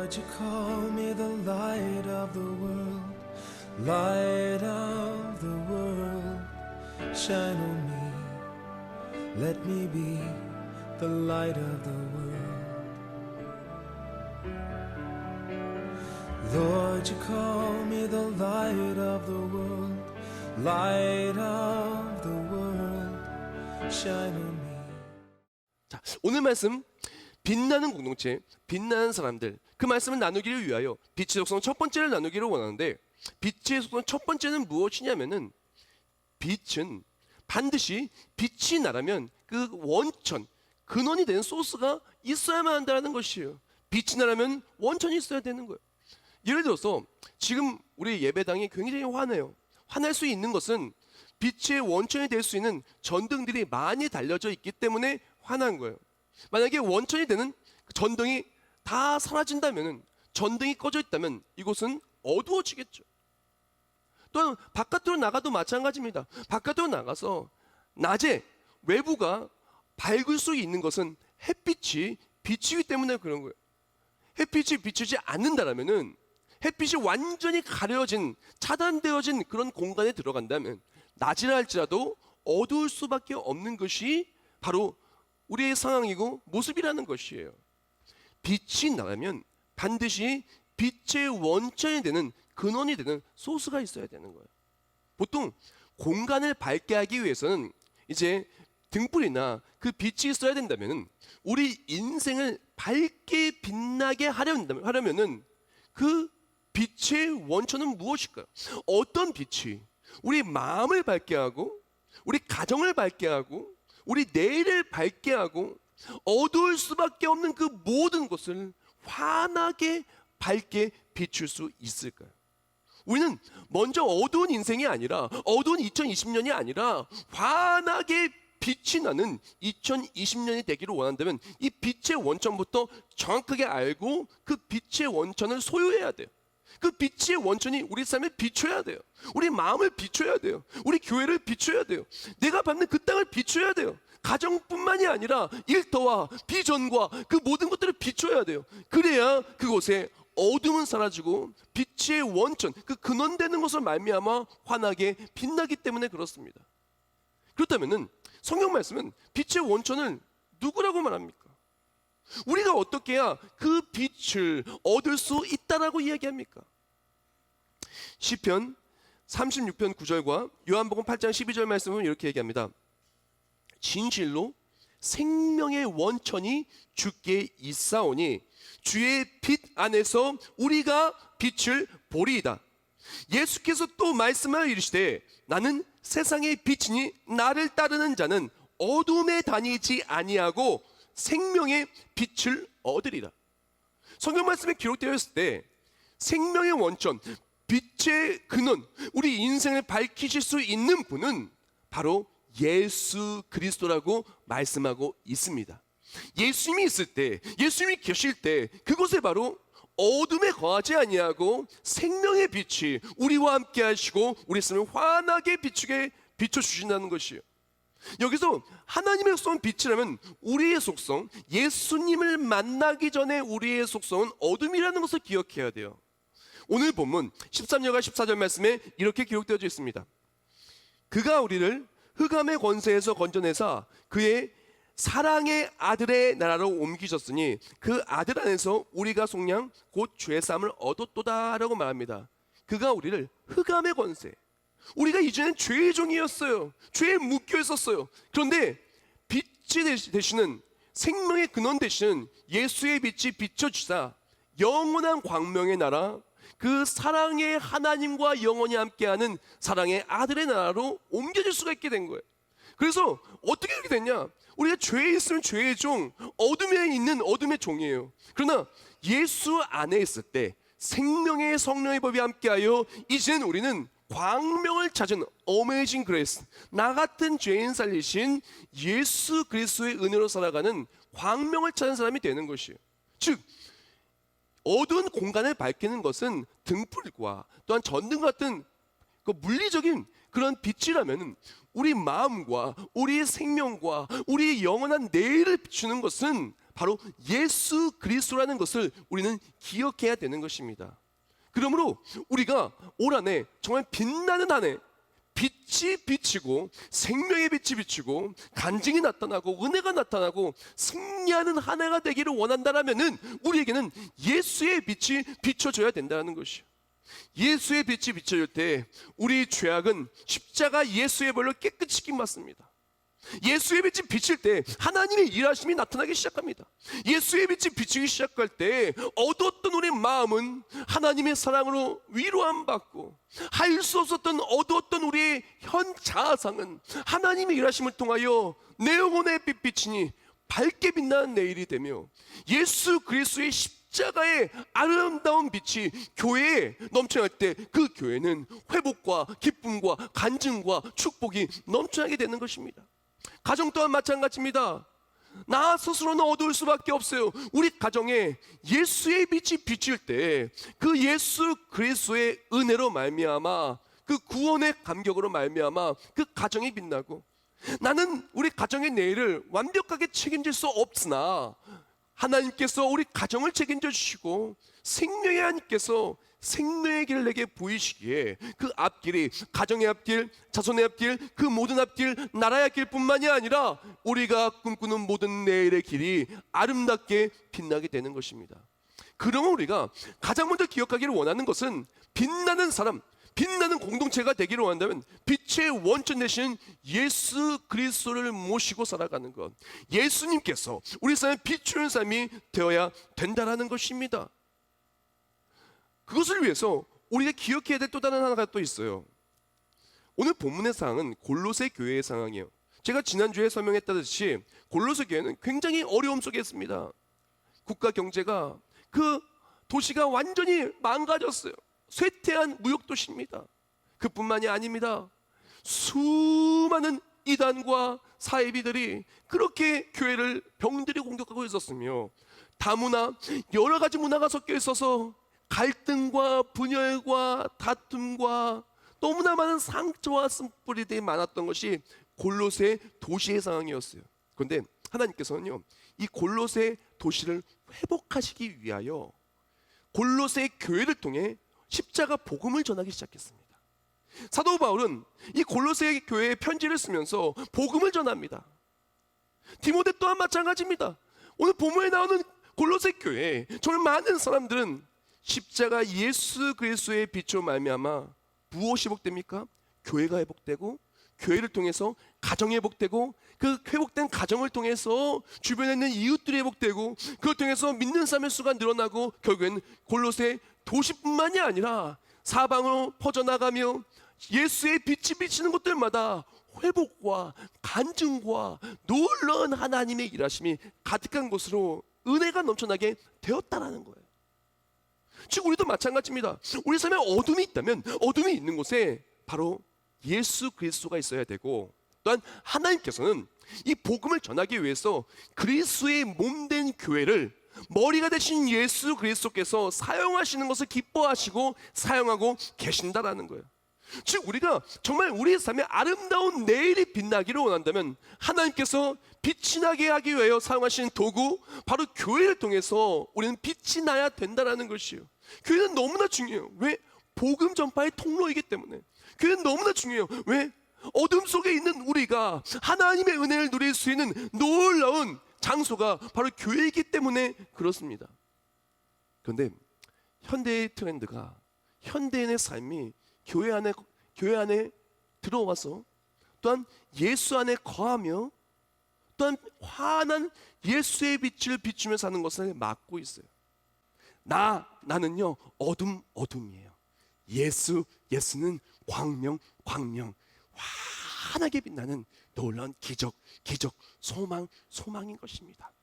Lord, you call me the light of the world, light of the world, shine on me, let me be the light of the world. Lord, you call me the light of the world, light of the world, shine on me. 자, 오늘 말씀 빛나는 공동체, 빛나는 사람들, 그 말씀을 나누기를 위하여 빛의 속성 첫 번째를 나누기를 원하는데, 빛의 속성 첫 번째는 무엇이냐면은, 빛은 반드시 빛이 나라면 그 원천, 근원이 되는 소스가 있어야만 한다는 것이에요. 빛이 나라면 원천이 있어야 되는 거예요. 예를 들어서 지금 우리 예배당이 굉장히 환해요. 환할 수 있는 것은 빛의 원천이 될 수 있는 전등들이 많이 달려져 있기 때문에 환한 거예요. 만약에 원천이 되는 전등이 다 사라진다면, 전등이 꺼져 있다면 이곳은 어두워지겠죠. 또한 바깥으로 나가도 마찬가지입니다. 바깥으로 나가서 낮에 외부가 밝을 수 있는 것은 햇빛이 비치기 때문에 그런 거예요. 햇빛이 비치지 않는다라면은, 햇빛이 완전히 가려진, 차단되어진 그런 공간에 들어간다면 낮이라 할지라도 어두울 수밖에 없는 것이 바로 우리의 상황이고 모습이라는 것이에요. 빛이 나라면 반드시 빛의 원천이 되는, 근원이 되는 소스가 있어야 되는 거예요. 보통 공간을 밝게 하기 위해서는 이제 등불이나 그 빛이 있어야 된다면, 우리 인생을 밝게 빛나게 하려면은 그 빛의 원천은 무엇일까요? 어떤 빛이 우리 마음을 밝게 하고, 우리 가정을 밝게 하고, 우리 내일을 밝게 하고, 어두울 수밖에 없는 그 모든 것을 환하게 밝게 비출 수 있을까요? 우리는 먼저 어두운 인생이 아니라, 어두운 2020년이 아니라 환하게 빛이 나는 2020년이 되기를 원한다면, 이 빛의 원천부터 정확하게 알고 그 빛의 원천을 소유해야 돼요. 그 빛의 원천이 우리 삶에 비춰야 돼요. 우리 마음을 비춰야 돼요. 우리 교회를 비춰야 돼요. 내가 받는 그 땅을 비춰야 돼요. 가정뿐만이 아니라 일터와 비전과 그 모든 것들을 비춰야 돼요. 그래야 그곳에 어둠은 사라지고 빛의 원천, 그 근원되는 것을 말미암아 환하게 빛나기 때문에 그렇습니다. 그렇다면은 성경 말씀은 빛의 원천을 누구라고 말합니까? 우리가 어떻게 해야 그 빛을 얻을 수 있다라고 이야기합니까? 시편 36편 9절과 요한복음 8장 12절 말씀은 이렇게 얘기합니다. 진실로 생명의 원천이 주께 있사오니 주의 빛 안에서 우리가 빛을 보리이다. 예수께서 또 말씀하여 이르시되 나는 세상의 빛이니 나를 따르는 자는 어둠에 다니지 아니하고 생명의 빛을 얻으리라. 성경 말씀에 기록되어 있을 때 생명의 원천, 빛의 근원, 우리 인생을 밝히실 수 있는 분은 바로 예수 그리스도라고 말씀하고 있습니다. 예수님이 있을 때, 예수님이 계실 때 그곳에 바로 어둠에 거하지 아니하고 생명의 빛이 우리와 함께 하시고 우리 삶을 환하게 비춰주신다는 것이에요. 여기서 하나님의 속성은 빛이라면 우리의 속성, 예수님을 만나기 전에 우리의 속성은 어둠이라는 것을 기억해야 돼요. 오늘 본문 13절과 14절 말씀에 이렇게 기록되어 있습니다. 그가 우리를 흑암의 권세에서 건져내사 그의 사랑의 아들의 나라로 옮기셨으니 그 아들 안에서 우리가 속량 곧 죄사함을 얻었도다 라고 말합니다. 그가 우리를 흑암의 권세, 우리가 이전엔 죄의 종이었어요. 죄에 묶여 있었어요. 그런데 빛이 되시는, 생명의 근원 되시는 예수의 빛이 비춰주사 영원한 광명의 나라, 그 사랑의 하나님과 영원히 함께하는 사랑의 아들의 나라로 옮겨질 수가 있게 된 거예요. 그래서 어떻게 이렇게 됐냐? 우리가 죄에 있으면 죄의 종, 어둠에 있는 어둠의 종이에요. 그러나 예수 안에 있을 때 생명의 성령의 법이 함께하여 이제는 우리는 광명을 찾은 어메이징 그레이스, 나 같은 죄인 살리신 예수 그리스도의 은혜로 살아가는 광명을 찾은 사람이 되는 것이에요. 즉 어두운 공간을 밝히는 것은 등불과 또한 전등 같은 그 물리적인 그런 빛이라면, 우리 마음과 우리의 생명과 우리의 영원한 내일을 비추는 것은 바로 예수 그리스도라는 것을 우리는 기억해야 되는 것입니다. 그러므로 우리가 올 한 해 정말 빛나는 한 해, 빛이 비치고 생명의 빛이 비치고 간증이 나타나고 은혜가 나타나고 승리하는 한 해가 되기를 원한다라면은 우리에게는 예수의 빛이 비춰져야 된다는 것이요. 예수의 빛이 비춰질 때 우리 죄악은 십자가 예수의 벌로 깨끗이 씻김받습니다. 예수의 빛이 비칠 때 하나님의 일하심이 나타나기 시작합니다. 예수의 빛이 비치기 시작할 때 어두웠던 우리 마음은 하나님의 사랑으로 위로함 받고, 할 수 없었던 어두웠던 우리의 현 자아상은 하나님의 일하심을 통하여 내 영혼의 빛 비치니 밝게 빛나는 내일이 되며, 예수 그리스도의 십자가의 아름다운 빛이 교회에 넘쳐날 때 그 교회는 회복과 기쁨과 간증과 축복이 넘쳐나게 되는 것입니다. 가정 또한 마찬가지입니다. 나 스스로는 어두울 수밖에 없어요. 우리 가정에 예수의 빛이 비칠 때 그 예수 그리스도의 은혜로 말미암아, 그 구원의 감격으로 말미암아 그 가정이 빛나고, 나는 우리 가정의 내일을 완벽하게 책임질 수 없으나 하나님께서 우리 가정을 책임져 주시고 생명의 하나님께서 생명의 길을 내게 보이시기에 그 앞길이 가정의 앞길, 자손의 앞길, 그 모든 앞길, 나라의 앞길뿐만이 아니라 우리가 꿈꾸는 모든 내일의 길이 아름답게 빛나게 되는 것입니다. 그러면 우리가 가장 먼저 기억하기를 원하는 것은 빛나는 사람, 빛나는 공동체가 되기를 원한다면 빛의 원천 되시는 예수 그리스도를 모시고 살아가는 것, 예수님께서 우리 삶에 비추는 삶이 되어야 된다라는 것입니다. 그것을 위해서 우리가 기억해야 될 또 다른 하나가 또 있어요. 오늘 본문의 상황은 골로새 교회의 상황이에요. 제가 지난주에 설명했다듯이 골로새 교회는 굉장히 어려움 속에 있습니다. 국가 경제가, 그 도시가 완전히 망가졌어요. 쇠퇴한 무역도시입니다. 그뿐만이 아닙니다. 수많은 이단과 사이비들이 그렇게 교회를 병들이 공격하고 있었으며, 다문화, 여러 가지 문화가 섞여 있어서 갈등과 분열과 다툼과 너무나 많은 상처와 쓴뿌리들이 많았던 것이 골로새 도시의 상황이었어요. 그런데 하나님께서는요, 이 골로새 도시를 회복하시기 위하여 골로새 교회를 통해 십자가 복음을 전하기 시작했습니다. 사도 바울은 이 골로새 교회에 편지를 쓰면서 복음을 전합니다. 디모데 또한 마찬가지입니다. 오늘 본문에 나오는 골로새 교회, 정말 많은 사람들은 십자가 예수 그리스도의 빛으로 말미암아 무엇이 회복됩니까? 교회가 회복되고, 교회를 통해서 가정이 회복되고, 그 회복된 가정을 통해서 주변에 있는 이웃들이 회복되고, 그걸 통해서 믿는 사람의 수가 늘어나고, 결국엔 골로새 도시뿐만이 아니라 사방으로 퍼져나가며 예수의 빛이 비치는 곳들마다 회복과 간증과 놀라운 하나님의 일하심이 가득한 곳으로 은혜가 넘쳐나게 되었다라는 거예요. 즉 우리도 마찬가지입니다. 우리 삶에 어둠이 있다면 어둠이 있는 곳에 바로 예수 그리스도가 있어야 되고, 또한 하나님께서는 이 복음을 전하기 위해서 그리스도의 몸된 교회를 머리가 되신 예수 그리스도께서 사용하시는 것을 기뻐하시고 사용하고 계신다라는 거예요. 즉 우리가 정말 우리의 삶에 아름다운 내일이 빛나기를 원한다면 하나님께서 빛이 나게 하기 위하여 사용하신 도구, 바로 교회를 통해서 우리는 빛이 나야 된다라는 것이에요. 교회는 너무나 중요해요. 왜? 복음 전파의 통로이기 때문에. 교회는 너무나 중요해요. 왜? 어둠 속에 있는 우리가 하나님의 은혜를 누릴 수 있는 놀라운 장소가 바로 교회이기 때문에 그렇습니다. 그런데 현대의 트렌드가, 현대인의 삶이 교회 안에 들어와서, 또한 예수 안에 거하며, 또한 환한 예수의 빛을 비추며 사는 것을 막고 있어요. 나는요 어둠이에요. 예수는 광명, 환하게 빛나는 놀라운 기적, 소망인 것입니다.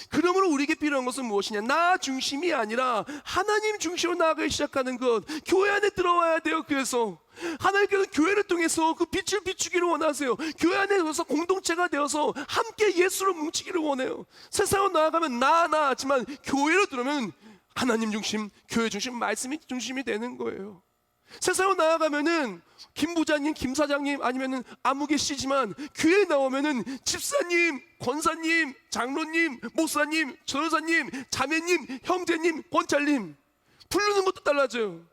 그러므로 우리에게 필요한 것은 무엇이냐? 나 중심이 아니라 하나님 중심으로 나아가기 시작하는 것, 교회 안에 들어와야 돼요. 그래서 하나님께서 교회를 통해서 그 빛을 비추기를 원하세요. 교회 안에 들어서 공동체가 되어서 함께 예수로 뭉치기를 원해요. 세상으로 나아가면 하지만 교회로 들어오면 하나님 중심, 교회 중심, 말씀이 중심이 되는 거예요. 세상으로 나아가면은 김 부장님, 김 사장님 아니면은 아무 계시지만 교회에 나오면은 집사님, 권사님, 장로님, 목사님, 전도사님, 자매님, 형제님, 권찰님 부르는 것도 달라져요.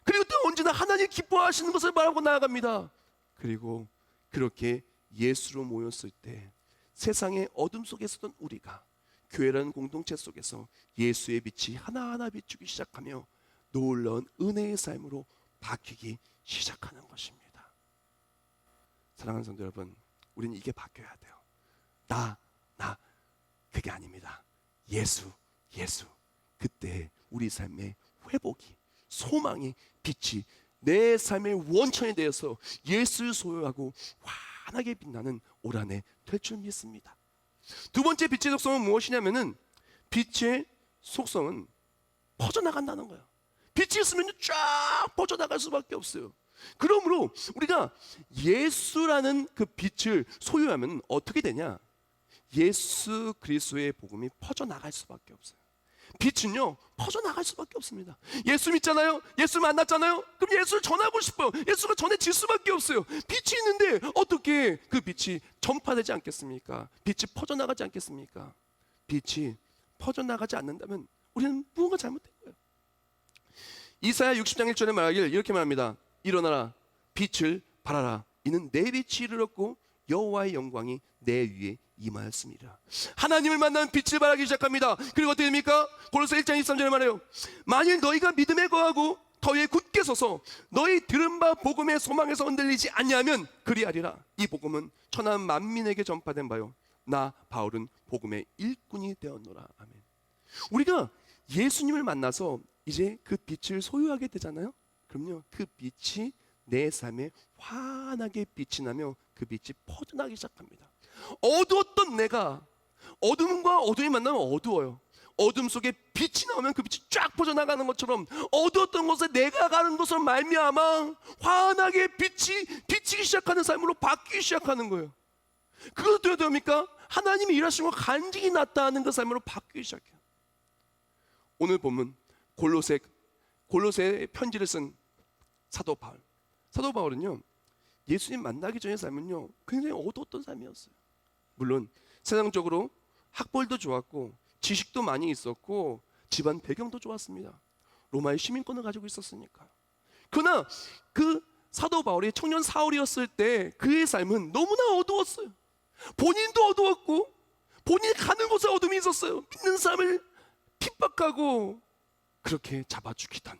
그리고 또 언제나 하나님 기뻐하시는 것을 말하고 나아갑니다. 그리고 그렇게 예수로 모였을 때 세상의 어둠 속에서던 우리가 교회라는 공동체 속에서 예수의 빛이 하나하나 비추기 시작하며 놀라운 은혜의 삶으로 바뀌기 시작하는 것입니다. 사랑하는 성도 여러분, 우리는 이게 바뀌어야 돼요. 나 그게 아닙니다. 예수. 그때 우리 삶의 회복이, 소망이, 빛이 내 삶의 원천에 대해서 예수를 소유하고 환하게 빛나는 올 한 해 될 줄 믿습니다. 두 번째 빛의 속성은 무엇이냐면은 빛의 속성은 퍼져나간다는 거예요. 빛이 있으면 쫙 퍼져나갈 수밖에 없어요. 그러므로 우리가 예수라는 그 빛을 소유하면 어떻게 되냐? 예수 그리스도의 복음이 퍼져나갈 수밖에 없어요. 빛은요 퍼져나갈 수밖에 없습니다. 예수 믿잖아요. 예수 만났잖아요. 그럼 예수를 전하고 싶어요. 예수가 전해질 수밖에 없어요. 빛이 있는데 어떻게 그 빛이 전파되지 않겠습니까? 빛이 퍼져나가지 않겠습니까? 빛이 퍼져나가지 않는다면 우리는 무언가 잘못된 거예요. 이사야 60장 1절에 말하길 이렇게 말합니다. 일어나라 빛을 발하라. 이는 내 빛이 이르렀고 여호와의 영광이 내 위에 임하였습니다. 하나님을 만나면 빛을 발하기 시작합니다. 그리고 어떻게 됩니까? 골로새 1장 23절에 말해요. 만일 너희가 믿음에 거하고 더위에 굳게 서서 너희 들은 바 복음의 소망에서 흔들리지 아니하면 그리하리라. 이 복음은 천하 만민에게 전파된 바요 나 바울은 복음의 일꾼이 되었노라. 아멘. 우리가 예수님을 만나서 이제 그 빛을 소유하게 되잖아요. 그럼요 그 빛이 내 삶에 환하게 빛이 나며 그 빛이 퍼져나기 시작합니다. 어두웠던 내가 어둠과 어둠이 만나면 어두워요. 어둠 속에 빛이 나오면 그 빛이 쫙 퍼져나가는 것처럼 어두웠던 곳에 내가 가는 것으로 말미암아 환하게 빛이 비치기 시작하는 삶으로 바뀌기 시작하는 거예요. 그것도 어떻게 됩니까? 하나님이 일하시는 거 간증이 났다는 그 삶으로 바뀌기 시작해요. 오늘 본문 골로새 편지를 쓴 사도 바울은요 예수님 만나기 전의 삶은요 굉장히 어두웠던 삶이었어요. 물론 세상적으로 학벌도 좋았고 지식도 많이 있었고 집안 배경도 좋았습니다. 로마의 시민권을 가지고 있었으니까. 그러나 그 사도 바울이 청년 사울이었을 때 그의 삶은 너무나 어두웠어요. 본인도 어두웠고 본인이 가는 곳에 어둠이 있었어요. 믿는 사람을 핍박하고 그렇게 잡아 죽이던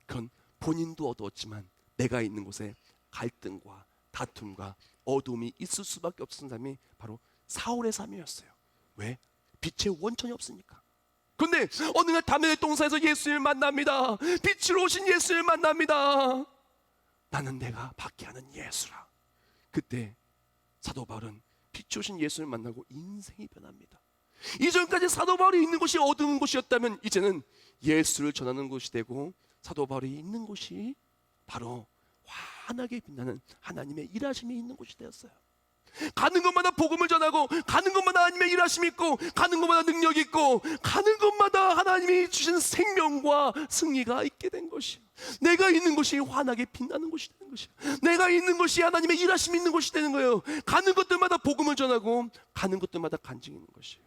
그런 본인도 어두웠지만 내가 있는 곳에 갈등과 다툼과 어둠이 있을 수밖에 없었던 삶이 바로 사울의 삶이었어요. 왜? 빛의 원천이 없으니까. 그런데 어느 날 담에의 동산에서 예수님을 만납니다. 빛으로 오신 예수님을 만납니다. 나는 내가 받게 하는 예수라. 그때 사도 바울은 빛이 오신 예수를 만나고 인생이 변합니다. 이전까지 사도 바울이 있는 곳이 어두운 곳이었다면 이제는 예수를 전하는 곳이 되고 사도 바울이 있는 곳이 바로 환하게 빛나는 하나님의 일하심이 있는 곳이 되었어요. 가는 곳마다 복음을 전하고 가는 곳마다 하나님의 일하심이 있고 가는 곳마다 능력이 있고 가는 곳마다 하나님이 주신 생명과 승리가 있게 된 것이에요. 내가 있는 곳이 환하게 빛나는 곳이 되는 것이에요. 내가 있는 곳이 하나님의 일하심이 있는 곳이 되는 거예요. 가는 곳들마다 복음을 전하고 가는 곳들마다 간증이 있는 것이에요.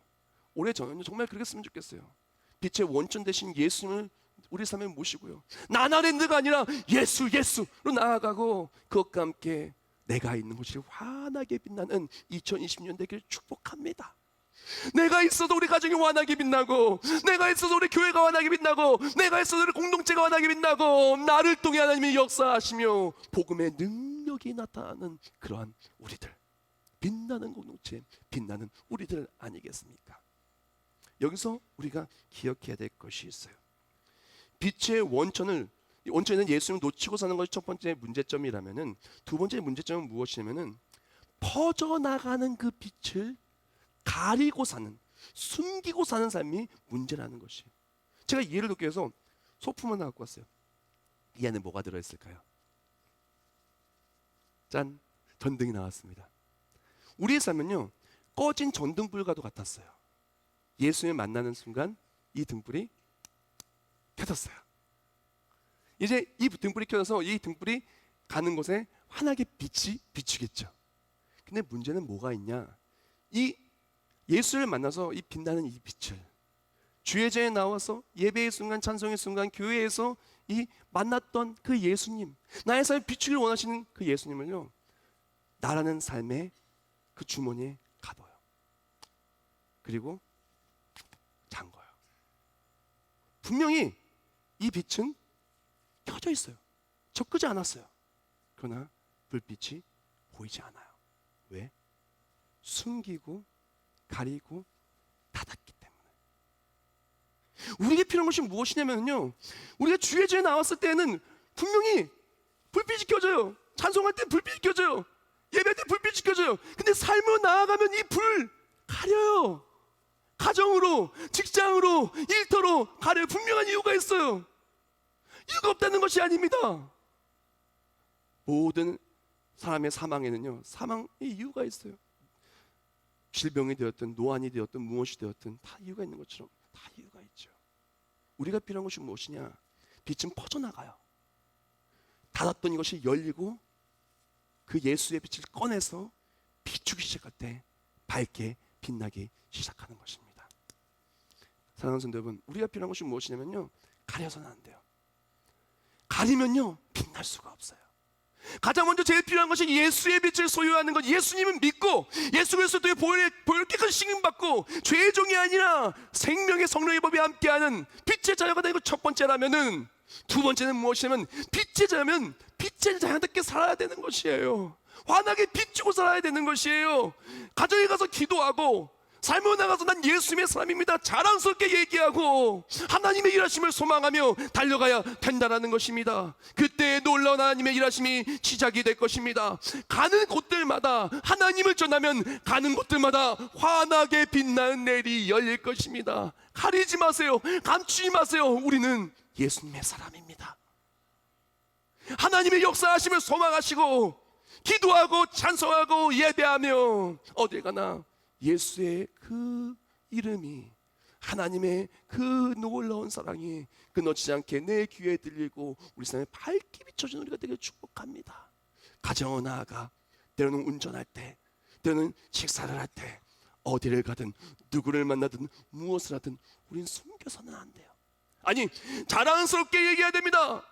올해 저는 정말 그랬으면 좋겠어요. 빛의 원천 되신 예수님을 우리 삶에 모시고요 나나랜드가 아니라 예수로 나아가고 그것과 함께 내가 있는 곳이 환하게 빛나는 2020년 되기를 축복합니다. 내가 있어도 우리 가정이 환하게 빛나고 내가 있어도 우리 교회가 환하게 빛나고 내가 있어도 우리 공동체가 환하게 빛나고 나를 통해 하나님이 역사하시며 복음의 능력이 나타나는 그러한 우리들, 빛나는 공동체, 빛나는 우리들 아니겠습니까? 여기서 우리가 기억해야 될 것이 있어요. 빛의 원천에는 예수님을 놓치고 사는 것이 첫 번째 문제점이라면은 두 번째 문제점은 무엇이냐면은 퍼져나가는 그 빛을 가리고 사는, 숨기고 사는 삶이 문제라는 것이에요. 제가 이해를 돕기 위해서 소품을 하나 갖고 왔어요. 이 안에 뭐가 들어있을까요? 짠! 전등이 나왔습니다. 우리의 삶은요 꺼진 전등불과도 같았어요. 예수님을 만나는 순간 이 등불이 켜졌어요. 이제 이 등불이 켜져서 이 등불이 가는 곳에 환하게 빛이 비추겠죠. 근데 문제는 뭐가 있냐? 이 예수를 만나서 이 빛나는 이 빛을 주의 전에 나와서 예배의 순간, 찬송의 순간, 교회에서 이 만났던 그 예수님, 나의 삶에 비추기를 원하시는 그 예수님을요, 나라는 삶의 그 주머니에 가둬요. 그리고 잠궈요. 분명히 이 빛은 켜져 있어요. 저 끄지 않았어요. 그러나 불빛이 보이지 않아요. 왜? 숨기고 가리고 닫았기 때문에. 우리에게 필요한 것이 무엇이냐면요, 우리가 주의 전에 나왔을 때는 분명히 불빛이 켜져요. 찬송할 때 불빛이 켜져요. 예배할 때 불빛이 켜져요. 근데 삶으로 나아가면 이 불 가려요. 가정으로, 직장으로, 일터로 가려요. 분명한 이유가 있어요. 이유가 없다는 것이 아닙니다. 모든 사람의 사망에는요, 사망의 이유가 있어요. 질병이 되었든 노안이 되었든 무엇이 되었든 다 이유가 있는 것처럼 다 이유가 있죠. 우리가 필요한 것이 무엇이냐? 빛은 퍼져나가요. 닫았던 이것이 열리고 그 예수의 빛을 꺼내서 비추기 시작할 때 밝게 빛나기 시작하는 것입니다. 사랑하는 성도 여러분, 우리가 필요한 것이 무엇이냐면요, 가려서는 안 돼요. 가리면요 빛날 수가 없어요. 가장 먼저 제일 필요한 것이 예수의 빛을 소유하는 것. 예수님은 믿고 예수 그리스도의 보혈 깨끗이 싱임받고 죄의 종이 아니라 생명의 성령의 법이 함께하는 빛의 자녀가 되는 것 첫 번째라면은, 두 번째는 무엇이냐면 빛의 자녀면 빛의 자녀답게 살아야 되는 것이에요. 환하게 비추고 살아야 되는 것이에요. 가정에 가서 기도하고 삶으로 나가서 난 예수님의 사람입니다 자랑스럽게 얘기하고 하나님의 일하심을 소망하며 달려가야 된다는 것입니다. 그때 놀라운 하나님의 일하심이 시작이 될 것입니다. 가는 곳들마다 하나님을 전하면 가는 곳들마다 환하게 빛나는 내일이 열릴 것입니다. 가리지 마세요. 감추지 마세요. 우리는 예수님의 사람입니다. 하나님의 역사하심을 소망하시고 기도하고 찬송하고 예배하며 어딜 가나 예수의 그 이름이, 하나님의 그 놀라운 사랑이 끊어지지 않게 내 귀에 들리고 우리 삶에 밝게 비춰주는 우리가 되게 축복합니다. 가정을 나아가 때로는 운전할 때, 때로는 식사를 할 때, 어디를 가든 누구를 만나든 무엇을 하든 우린 숨겨서는 안 돼요. 아니, 자랑스럽게 얘기해야 됩니다.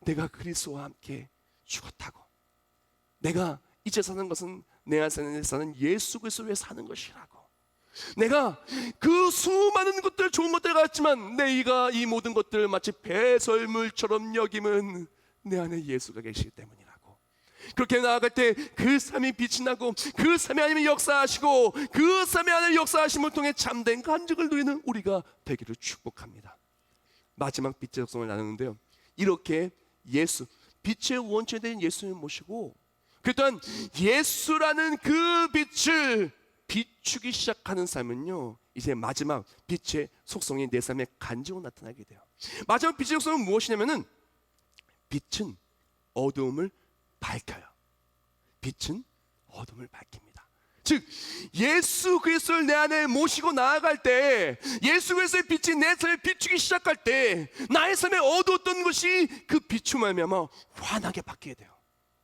내가 그리스도와 함께 죽었다고, 내가 이제 사는 것은 내 안에 사는 예수 그리스도에 사는 것이라고, 내가 그 수많은 것들, 좋은 것들 같지만 내가 이 모든 것들을 마치 배설물처럼 여김은 내 안에 예수가 계시기 때문이라고, 그렇게 나아갈 때 그 삶이 빛이 나고 그 삶의 하나님이 역사하시고 그 삶의 하나님의 역사하심을 통해 참된 간증을 누리는 우리가 되기를 축복합니다. 마지막 빛의 적성을 나누는데요, 이렇게 예수, 빛의 원천에 대한 예수님을 모시고 그 또한 예수라는 그 빛을 비추기 시작하는 삶은요, 이제 마지막 빛의 속성이 내 삶의 간증으로 나타나게 돼요. 마지막 빛의 속성은 무엇이냐면은, 빛은 어두움을 밝혀요. 빛은 어둠을 밝힙니다. 즉 예수 그리스도를 내 안에 모시고 나아갈 때, 예수 그리스도의 빛이 내 삶에 비추기 시작할 때 나의 삶에 어두웠던 것이 그 비춤 말미암아 환하게 바뀌게 돼요.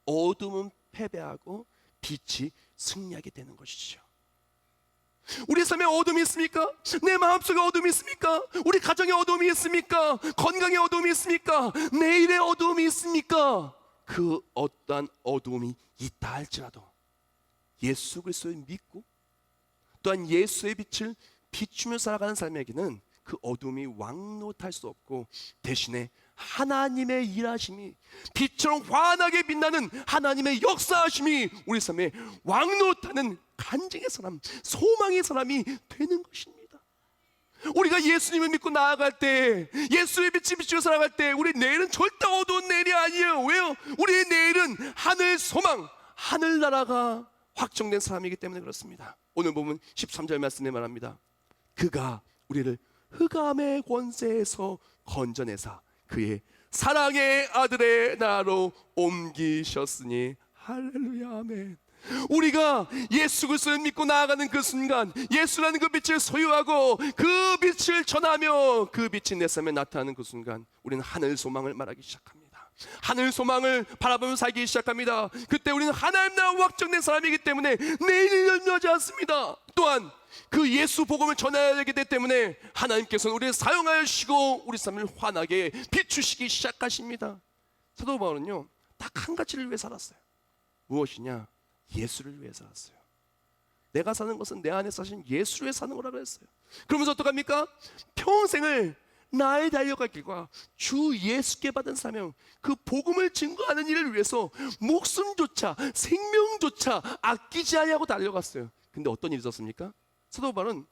어둠은 패배하고 빛이 승리하게 되는 것이죠. 우리 삶에 어둠이 있습니까? 내 마음속에 어둠이 있습니까? 우리 가정에 어둠이 있습니까? 건강에 어둠이 있습니까? 내일의 어둠이 있습니까? 그 어떠한 어둠이 있다 할지라도 예수 그리스도를 믿고 또한 예수의 빛을 비추며 살아가는 삶에게는 그 어둠이 왕노탈 수 없고, 대신에 하나님의 일하심이, 빛처럼 환하게 빛나는 하나님의 역사하심이 우리 삶에 왕노타는 간증의 사람, 소망의 사람이 되는 것입니다. 우리가 예수님을 믿고 나아갈 때, 예수의 빛이 비추어 살아갈 때 우리 내일은 절대 어두운 내일이 아니에요. 왜요? 우리의 내일은 하늘 소망, 하늘나라가 확정된 사람이기 때문에 그렇습니다. 오늘 보면 13절 말씀에 말합니다. 그가 우리를 흑암의 권세에서 건져내사 그의 사랑의 아들의 나라로 옮기셨으니, 할렐루야, 아멘. 우리가 예수 그리스도를 믿고 나아가는 그 순간, 예수라는 그 빛을 소유하고 그 빛을 전하며 그 빛이 내 삶에 나타나는 그 순간, 우리는 하늘 소망을 말하기 시작합니다. 하늘 소망을 바라보며 살기 시작합니다. 그때 우리는 하나님 나라 확정된 사람이기 때문에 내일을 염려하지 않습니다. 또한 그 예수 복음을 전해야 되기 때문에 하나님께서는 우리를 사용하여 주시고 우리 삶을 환하게 비추시기 시작하십니다. 사도 바울은요, 딱 한 가지를 위해 살았어요. 무엇이냐? 예수를 위해 살았어요. 내가 사는 것은 내 안에 사신 예수를 위해 사는 거라고 했어요. 그러면서 어떡합니까? 평생을 나의 달려갈 길과 주 예수께 받은 사명, 그 복음을 증거하는 일을 위해서 목숨조차, 생명조차 아끼지 아니하고 달려갔어요. 근데 어떤 일이 있었습니까? 사도 바울은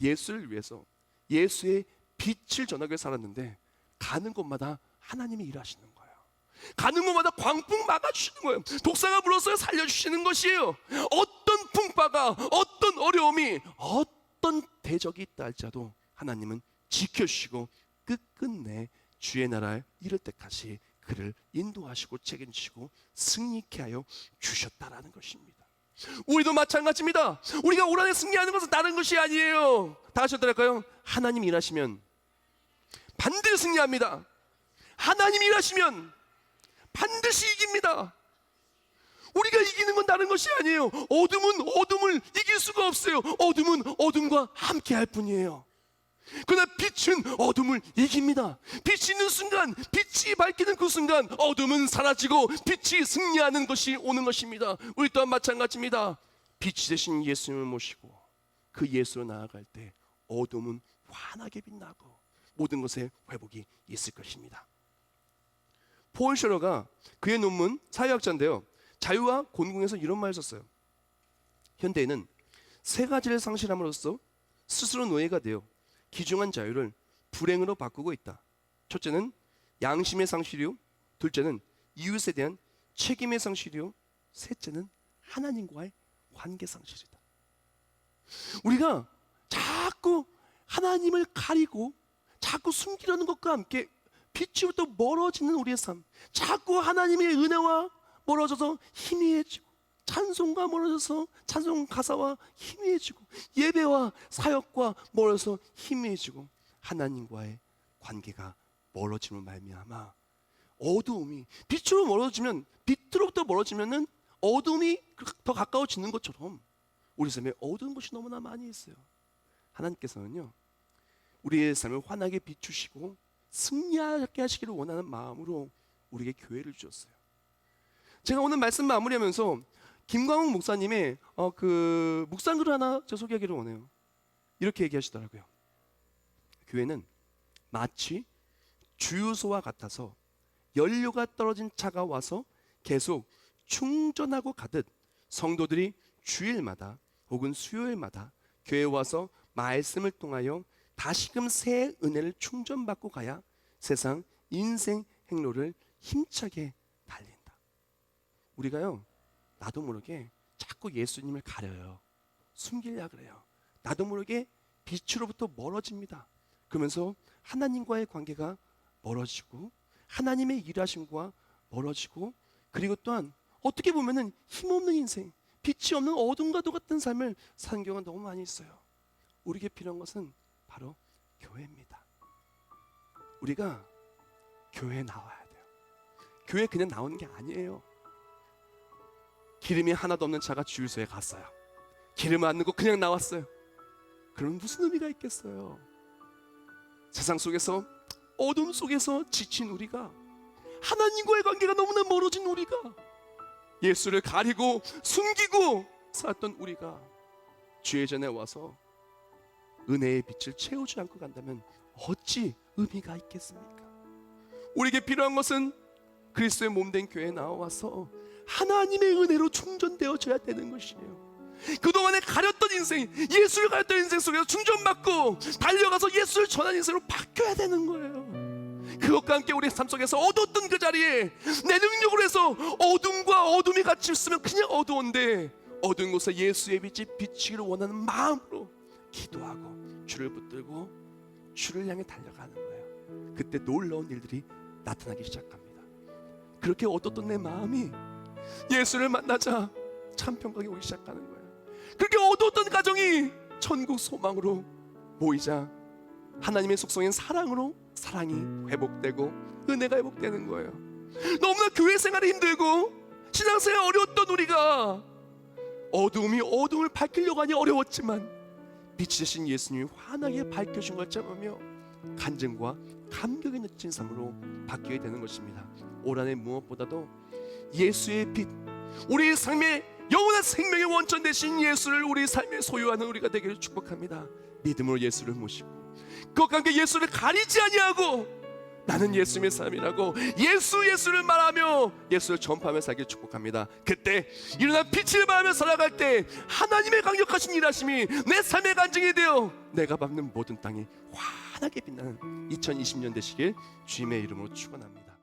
예수를 위해서 예수의 빛을 전하기 위해 살았는데, 가는 곳마다 하나님이 일하시는 거예요. 가는 곳마다 광풍 막아주시는 거예요. 독사가 불어서 살려주시는 것이에요. 어떤 풍파가, 어떤 어려움이, 어떤 대적이 있다 할지라도 하나님은 지켜주시고 끝끝내 주의 나라에 이를 때까지 그를 인도하시고 책임지시고 승리케 하여 주셨다라는 것입니다. 우리도 마찬가지입니다. 우리가 올 한해 승리하는 것은 다른 것이 아니에요. 다시 어떨까요? 하나님이 일하시면 반드시 승리합니다. 하나님이 일하시면 반드시 이깁니다. 우리가 이기는 건 다른 것이 아니에요. 어둠은 어둠을 이길 수가 없어요. 어둠은 어둠과 함께 할 뿐이에요. 그러나 빛은 어둠을 이깁니다. 빛이 있는 순간, 빛이 밝히는 그 순간 어둠은 사라지고 빛이 승리하는 것이 오는 것입니다. 우리 또한 마찬가지입니다. 빛이 되신 예수님을 모시고 그 예수로 나아갈 때 어둠은 환하게 빛나고 모든 것에 회복이 있을 것입니다. 폴 셔러가 그의 논문, 사회학자인데요, 자유와 곤궁에서 이런 말을 썼어요. 현대인은 세 가지를 상실함으로써 스스로 노예가 되어 귀중한 자유를 불행으로 바꾸고 있다. 첫째는 양심의 상실이요, 둘째는 이웃에 대한 책임의 상실이요, 셋째는 하나님과의 관계 상실이다. 우리가 자꾸 하나님을 가리고 자꾸 숨기려는 것과 함께 빛으로부터 멀어지는 우리의 삶, 자꾸 하나님의 은혜와 멀어져서 희미해지고, 찬송과 멀어져서 찬송 가사와 희미해지고, 예배와 사역과 멀어서 희미해지고, 하나님과의 관계가 멀어짐을 말미암아 어두움이 빛으로 멀어지면, 빛으로부터 멀어지면은 어둠이 더 가까워지는 것처럼 우리 삶에 어두운 것이 너무나 많이 있어요. 하나님께서는요, 우리의 삶을 환하게 비추시고 승리하게 하시기를 원하는 마음으로 우리에게 교회를 주셨어요. 제가 오늘 말씀 마무리하면서 김광욱 목사님의 그 묵상글 하나 저 소개하기를 원해요. 이렇게 얘기하시더라고요. 교회는 마치 주유소와 같아서 연료가 떨어진 차가 와서 계속 충전하고 가듯, 성도들이 주일마다 혹은 수요일마다 교회에 와서 말씀을 통하여 다시금 새 은혜를 충전받고 가야 세상 인생 행로를 힘차게 달린다. 우리가요, 나도 모르게 자꾸 예수님을 가려요. 숨기려 그래요. 나도 모르게 빛으로부터 멀어집니다. 그러면서 하나님과의 관계가 멀어지고, 하나님의 일하심과 멀어지고, 그리고 또한 어떻게 보면은 힘없는 인생, 빛이 없는 어둠과도 같은 삶을 사는 경우가 너무 많이 있어요. 우리에게 필요한 것은 바로 교회입니다. 우리가 교회에 나와야 돼요. 교회 그냥 나오는 게 아니에요. 기름이 하나도 없는 차가 주유소에 갔어요. 기름 안 넣고 그냥 나왔어요. 그럼 무슨 의미가 있겠어요? 세상 속에서, 어둠 속에서 지친 우리가, 하나님과의 관계가 너무나 멀어진 우리가, 예수를 가리고 숨기고 살았던 우리가 주의 전에 와서 은혜의 빛을 채우지 않고 간다면 어찌 의미가 있겠습니까? 우리에게 필요한 것은 그리스도의 몸된 교회에 나와서 하나님의 은혜로 충전되어져야 되는 것이에요. 그동안에 가렸던 인생, 예수를 가렸던 인생 속에서 충전받고 달려가서 예수를 전하는 인생으로 바뀌어야 되는 거예요. 그것과 함께 우리의 삶 속에서 얻었던 그 자리에 내 능력으로 해서 어둠과 어둠이 같이 있으면 그냥 어두운데, 어두운 곳에 예수의 빛이 비치기를 원하는 마음으로 기도하고 주를 붙들고 주를 향해 달려가는 거예요. 그때 놀라운 일들이 나타나기 시작합니다. 그렇게 얻었던 내 마음이 예수를 만나자 참평강이 오기 시작하는 거예요. 그렇게 어두웠던 가정이 천국 소망으로 모이자 하나님의 속성인 사랑으로 사랑이 회복되고 은혜가 회복되는 거예요. 너무나 교회 생활이 힘들고 신앙생활이 어려웠던 우리가 어두움이 어두움을 밝히려고 하니 어려웠지만 빛이 되신 예수님이 환하게 밝혀준 걸 잡으며 간증과 감격에 느낀 삶으로 바뀌게 되는 것입니다. 올 한해 무엇보다도 예수의 빛, 우리 삶의 영원한 생명의 원천 되신 예수를 우리 삶에 소유하는 우리가 되기를 축복합니다. 믿음으로 예수를 모시고 그것과 함께 예수를 가리지 아니하고 나는 예수님의 삶이라고 예수를 말하며 예수를 전파하며 살기를 축복합니다. 그때 일어난 빛을 발하며 살아갈 때 하나님의 강력하신 일하심이 내 삶의 간증이 되어 내가 밟는 모든 땅이 환하게 빛나는 2020년 되시길 주님의 이름으로 축원합니다.